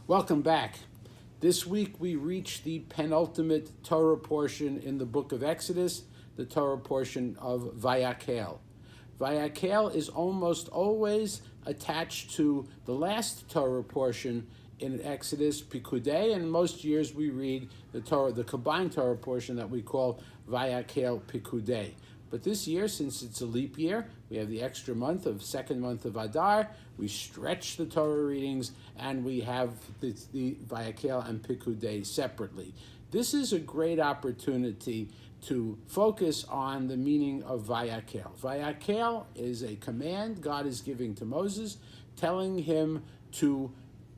Welcome back. This week we reach the penultimate Torah portion in the book of Exodus, the Torah portion of Vayakhel. Vayakhel is almost always attached to the last Torah portion in Exodus, Pikudei, and most years we read the combined Torah portion that we call Vayakhel Pikudei. But this year, since it's a leap year, we have the extra month second month of Adar. We stretch the Torah readings, and we have the Vayakhel and Pikudei separately. This is a great opportunity to focus on the meaning of Vayakhel. Vayakhel is a command God is giving to Moses, telling him to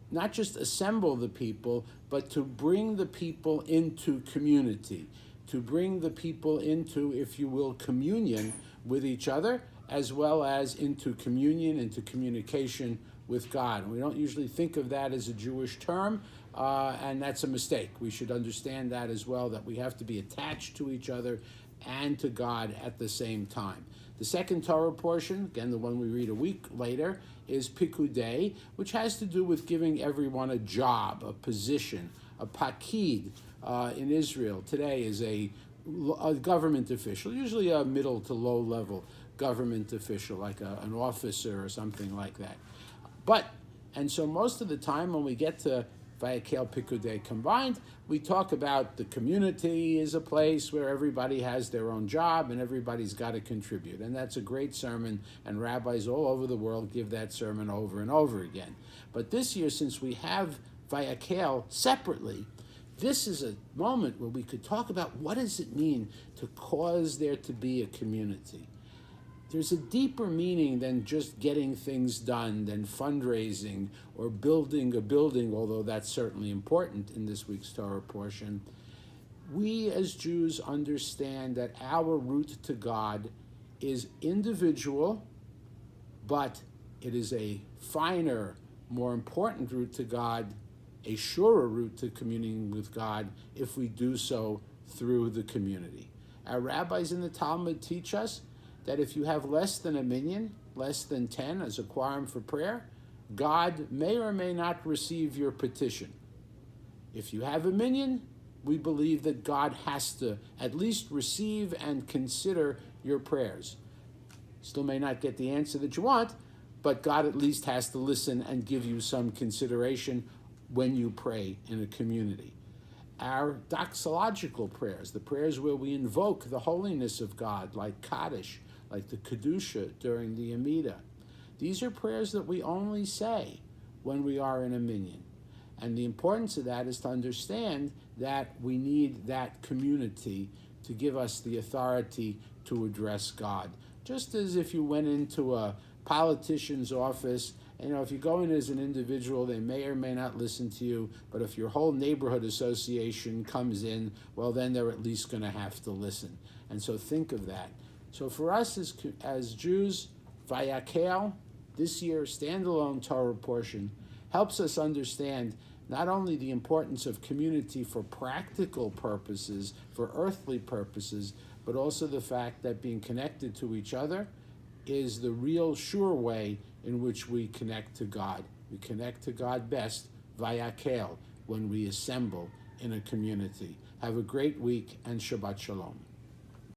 not just assemble the people, but to bring the people into community, to bring the people into, if you will, communion with each other, as well as into communion, into communication with God. And we don't usually think of that as a Jewish term, and that's a mistake. We should understand that as well, that we have to be attached to each other and to God at the same time. The second Torah portion, again the one we read a week later, is Pikudei, which has to do with giving everyone a job, a position. A pakid in Israel today is a government official, usually a middle to low level government official, like an officer or something like that. And so most of the time when we get to Vayakhel Pikudei combined, we talk about the community is a place where everybody has their own job and everybody's got to contribute. And that's a great sermon, and rabbis all over the world give that sermon over and over again. But this year, since we have Vayakhel separately, this is a moment where we could talk about what does it mean to cause there to be a community. There's a deeper meaning than just getting things done, than fundraising or building a building, although that's certainly important in this week's Torah portion. We as Jews understand that our route to God is individual, but it is a finer, more important route to God, a surer route to communing with God if we do so through the community. Our rabbis in the Talmud teach us that if you have less than a minyan, less than 10 as a quorum for prayer, God may or may not receive your petition. If you have a minyan, we believe that God has to at least receive and consider your prayers. Still may not get the answer that you want, but God at least has to listen and give you some consideration when you pray in a community. Our doxological prayers, the prayers where we invoke the holiness of God, like Kaddish, like the Kedusha during the Amidah, these are prayers that we only say when we are in a minyan. And the importance of that is to understand that we need that community to give us the authority to address God. Just as if you went into a politician's office, if you go in as an individual, they may or may not listen to you, but if your whole neighborhood association comes in, well, then they're at least going to have to listen. And so think of that. So for us as Jews, Vayakhel, this year, standalone Torah portion, helps us understand not only the importance of community for practical purposes, for earthly purposes, but also the fact that being connected to each other is the real sure way in which we connect to God. We connect to God best, Vayakhel, when we assemble in a community. Have a great week and Shabbat Shalom.